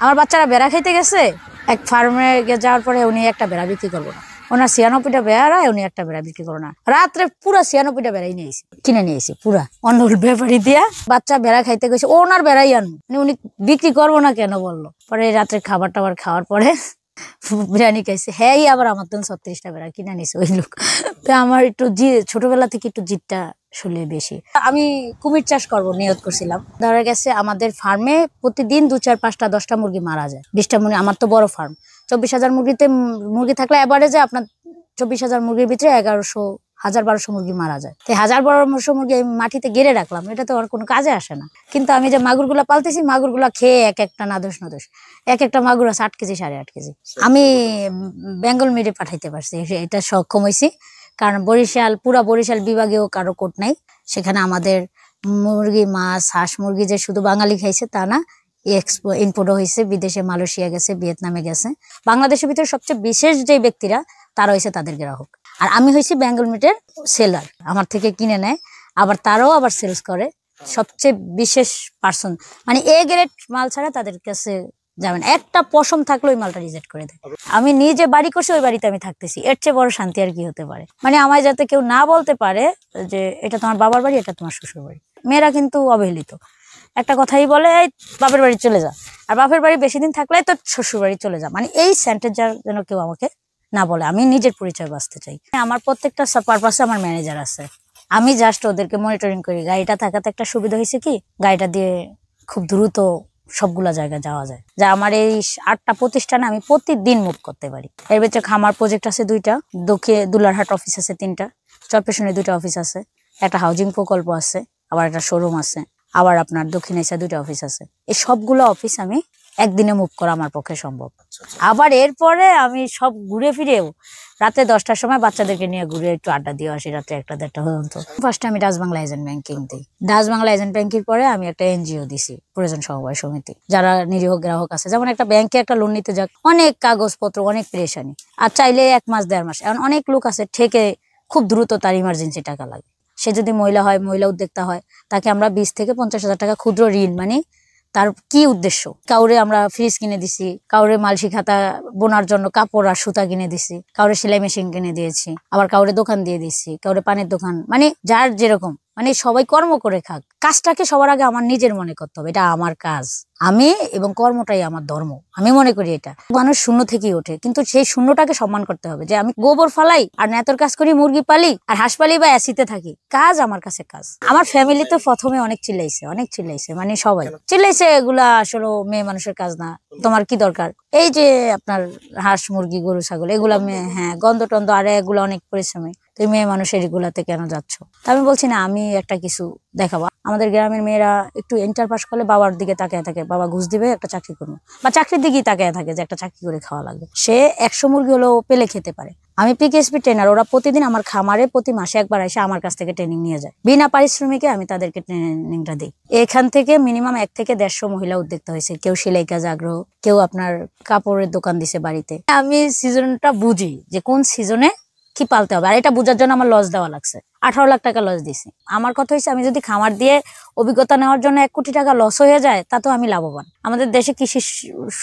আমার বাচ্চারা বেড়া খাইতে গেছে, এক ফার্মে যাওয়ার পরে উনি একটা বেড়া বিক্রি করবো না, ওনার 96টা বেড়া, উনি একটা বেড়া বিক্রি করবো না। রাত্রে পুরা 96টা বেড়াই নিয়েছি, কিনে নিয়েছি পুরা অন্য ব্যাপারী দিয়া। বাচ্চা বেড়া খাইতে গেছে, ওনার বেড়াই আনবো, মানে উনি বিক্রি করবো না কেন বললো। পরে রাত্রে খাবার টাবার খাওয়ার পরে বিরিয়ানি খাইছে, হ্যাঁ আবার আমার তো 36টা বেড়া কিনে নিছে ওই লোক। তো আমার একটু ছোটবেলা থেকে একটু জিদটা শুলে বেশি। আমি কুমির চাষ করবো নিয়ত করছিলাম। ধরা গেছে আমাদের ফার্মে প্রতিদিন 2, 4, 5টা 10টা মুরগি মারা যায়, 20টা মুরগি। আমার তো বড় ফার্ম, 24,000 মুরগি থাকলে এভারেজে আপনার 24,000 মুরগির ভিতরে 1,1200 মুরগি মারা যায়। তো 1,1200 মুরগি আমি মাটিতে গেড়ে রাখলাম, এটা তো আর কোনো কাজে আসে না। কিন্তু আমি যে মাগুরগুলা পালতেছি, মাগুরগুলা খেয়ে এক একটা নাদোষ এক একটা মাগুর আছে 8 কেজি 8.5 কেজি। আমি বেঙ্গল মিটে পাঠাইতে পারছি, এটা সক্ষম হয়েছি। কারণ পুরা বরিশাল বিভাগেও কারো কোট নাই। সেখানে আমাদের মুরগি, মাছ, হাঁস, মুরগি যে শুধু বাঙালি খাইছে তা না, ইম্পোর্টও হয়েছে, বিদেশে মালয়েশিয়া গেছে, ভিয়েতনামে গেছে। বাংলাদেশের ভিতরে সবচেয়ে বিশেষ যে ব্যক্তিরা তারা হয়েছে তাদের গ্রাহক। আর আমি হয়েছি বেঙ্গল মিটের সেলার, আমার থেকে কিনে নেয়, আবার তারাও আবার সেলস করে। সবচেয়ে বিশেষ পার্সন, মানে এ গ্রেড মাল ছাড়া তাদের কাছে যাবেন, একটা পশম থাকলে ওই মালটা রিজেক্ট করে দেয়। আমি নিজে বাড়ি করছি, ওই বাড়িতে আমি থাকতেছি, এর চেয়ে বড় শান্তি আর কি হতে পারে। মানে আমায় যাতে কেউ না বলতে পারে যে এটা তোমার বাবার বাড়ি, এটা তোমার শ্বশুর বাড়ি। মেয়েরা কিন্তু অবহেলিত, একটা কথাই বলে এই বাপের বাড়ি চলে যা, আর বাপের বাড়ি বেশি দিন থাকলে তো শ্বশুর বাড়ি চলে যা। মানে এই সেন্টেন্স যেন কেউ আমাকে না বলে, আমি নিজের পরিচয় বাঁচতে চাই। আমার প্রত্যেকটা পারপাসে আমার ম্যানেজার আছে, আমি জাস্ট ওদেরকে মনিটরিং করি। গাড়িটা থাকাতে একটা সুবিধা হয়েছে কি, গাড়িটা দিয়ে খুব দ্রুত সবগুলা জায়গায় যাওয়া যায়। যা আমার এই 8টা প্রতিষ্ঠানে আমি প্রতিদিন মুভ করতে পারি। এর ভিতরে খামার প্রজেক্ট আছে 2টা, দুলারহাট অফিস আছে 3টা, চরপেশনে 2টা অফিস আছে, একটা হাউজিং প্রকল্প আছে, আবার একটা শোরুম আছে, আবার আপনার দক্ষিণ এশিয়া 2টা অফিস আছে। এই সবগুলো অফিস আমি একদিনে মুভ করা আমার পক্ষে সম্ভব। আবার এরপরে আমি সব ঘুরে ফিরেও রাতে 10টার সময় বাচ্চাদেরকে নিয়ে ঘুরে একটু আড্ডা দিয়ে আসি, রাত্রে 1টা 1:30 পর্যন্ত। ফার্স্টে আমি ডাচ বাংলা এজেন্ট ব্যাংকিং দিই। ডাচ বাংলা এজেন্ট ব্যাংকিং পরে আমি একটা এনজিও দিছি, প্রয়োজন সমবায় সমিতি, যারা নিরীহ গ্রাহক আছে। যেমন একটা ব্যাংকে একটা লোন নিতে যাক, অনেক কাগজপত্র, অনেক পেরেশানি, আর চাইলে 1 মাস 1.5 মাস। এখন অনেক লোক আছে ঠেকে খুব দ্রুত তার ইমার্জেন্সি টাকা লাগে। সে যদি মহিলা হয়, মহিলা উদ্যোক্তা হয়, তাকে আমরা 20 থেকে 50,000 টাকা ক্ষুদ্র ঋণ, মানে তার কি উদ্দেশ্য, কাউরে আমরা ফ্রিজ কিনে দিছি, কাউরে মালসি খাতা বোনার জন্য কাপড় আর সুতা কিনে দিছি, কাউরে সেলাই মেশিন কিনে দিয়েছি, আবার কাউরে দোকান দিয়ে দিছি, কাউরে পানের দোকান, মানে যার যেরকম, মানে সবাই কর্ম করে খাক। কাজটাকে সবার আগে আমার নিজের মনে করতে হবে, এটা আমার কাজ, আমি এবং কর্মটাই আমার ধর্ম, আমি মনে করি। এটা মানুষ শূন্য থেকেই ওঠে, কিন্তু সেই শূন্যটাকে সম্মান করতে হবে, যে আমি গোবর ফালাই আর নেতর কাজ করি, মুরগি পালি আর হাঁস পালি বা এসিতে থাকি, কাজ আমার কাছে কাজ। আমার ফ্যামিলি তো প্রথমে অনেক চিল্লাইছে, মানে সবাই চিল্লাইছে, এগুলা আসলে মেয়ে মানুষের কাজ না, তোমার কি দরকার, এই যে আপনার হাঁস মুরগি গরু ছাগল এগুলা হ্যাঁ গন্ধ টন্ধ, আর এগুলো অনেক পরিশ্রমী, তুমি মেয়ে মানুষের এগুলাতে কেন যাচ্ছ? তা আমি বলছি না, আমি একটা কিছু দেখাবো। আমাদের গ্রামের মেয়েরা একটু ইন্টার পাস করলে বাবার দিকে তাকিয়ে থাকে, বাবা ঘুষ দিবে একটা চাকরি করবো, বা চাকরির দিকেই তাকিয়ে থাকে যে একটা চাকরি করে খাওয়া লাগবে। সে 100 মুরগি হলেও পেলে খেতে পারে। আমি পিকেএসপি ট্রেনার, ওরা প্রতিদিন আমার খামারে প্রতি মাসে একবার এসে আমার কাছ থেকে ট্রেনিং নিয়ে যায়, বিনা পারিশ্রমিকে আমি তাদেরকে ট্রেনিংটা দিই। এখান থেকে মিনিমাম 1 থেকে 150 মহিলা উদ্যোক্তা হয়েছে। কেউ সেলাই কাজ আগ্রহ, কেউ আপনার কাপড়ের দোকান দিছে বাড়িতে। আমি সিজনটা বুঝি যে কোন সিজনে কি পালতে হবে, আর এটা বোঝার জন্য আমার লস দেওয়া লাগছে, 18 লাখ টাকা লস দিছি। আমার কথা হচ্ছে, আমি যদি খামার দিয়ে অভিজ্ঞতা নেওয়ার জন্য 1 কোটি টাকা লস হয়ে যায়, তাতেও আমি লাভবান। আমাদের দেশে কৃষি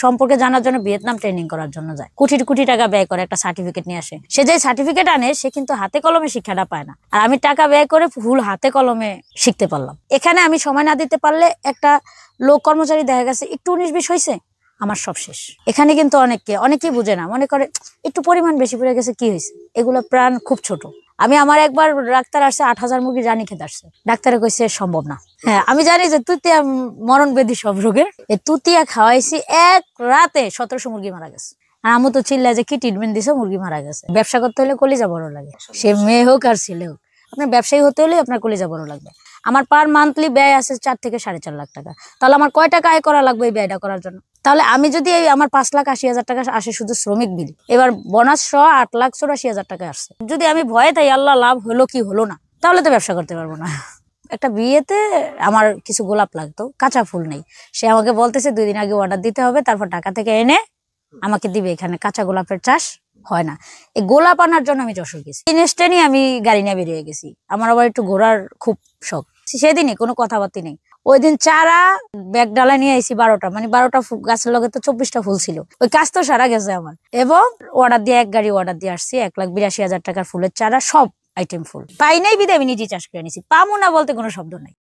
সম্পর্কে জানার জন্য ভিয়েতনাম ট্রেনিং করার জন্য যায়, কোটি টাকা ব্যয় করে একটা সার্টিফিকেট নিয়ে আসে। সে যে সার্টিফিকেট আনে, সে কিন্তু হাতে কলমে শিক্ষাটা পায় না, আর আমি টাকা ব্যয় করে ফুল হাতে কলমে শিখতে পারলাম। এখানে আমি সময় না দিতে পারলে একটা লোক কর্মচারী দেখা গেছে একটু 19-20 হয়েছে, আমার সব শেষ। এখানে কিন্তু অনেকেই বুঝে না, মনে করে একটু পরিমাণ বেশি পড়ে গেছে, কি হয়েছে, এগুলো প্রাণ খুব ছোট। আমার একবার ডাক্তার আসছে, 8,000 মুরগি রানী খেতে আসছে, ডাক্তারে কইছে সম্ভব না। হ্যাঁ, আমি জানি যে তুতিয়া মরণ ব্যাধি সব রোগের, এই তুতিয়া খাওয়াইছি, 1 রাতে 1700 মুরগি মারা গেছে। আর আমি তো চিল্লাই যে কি ট্রিটমেন্ট দিছে, মুরগি মারা গেছে। ব্যবসা করতে হলে কলিজা বড় লাগে, সে মেয়ে হোক আর ছেলে হোক। আপনার ব্যবসায়ী হতে হলে আপনার কলিজা বড় লাগবে। আমার পার মান্থলি ব্যয় আছে 4 থেকে 4.5 লাখ টাকা। তাহলে আমার কয় টাকা আয় করা লাগবে এই ব্যয়টা করার জন্য? তাহলে আমি যদি আমার 5,80,000 টাকা আসে শুধু শ্রমিক বিল, এবার বোনাস সহ 8,84,000 টাকা আসছে, যদি আমি ভয়ে তাই আল্লাহ লাভ হলো কি হলো না, তাহলে তো ব্যবসা করতে পারবো না। একটা বিয়েতে আমার কিছু গোলাপ লাগতো, কাঁচা ফুল নেই, সে আমাকে বলতেছে 2 দিন আগে অর্ডার দিতে হবে, তারপর টাকা থেকে এনে আমাকে দিবে। এখানে কাঁচা গোলাপের চাষ হয় না। এই গোলাপ আনার জন্য আমি যশোর গেছি, ইনস্ট্যান্টই আমি গাড়ি নিয়ে বেরিয়ে গেছি। আমার আবার একটু ঘোরার খুব শখ, সেদিনই কোনো কথাবার্তা নেই। ওই দিন চারা ব্যাগ ডালা নিয়ে আইছি 12টা, মানে 12টা গাছের লগে তো 24টা ফুল ছিল। ওই কাজ তো সারা গেছে আমার। এবং অর্ডার দিয়ে 1 গাড়ি অর্ডার দিয়ে আসছি 1,82,000 টাকার ফুলের চারা, সব আইটেম ফুল। পাই নাই বিদে আমি নিজে চাষ করে নিছি, পামু না বলতে কোনো শব্দ নাই।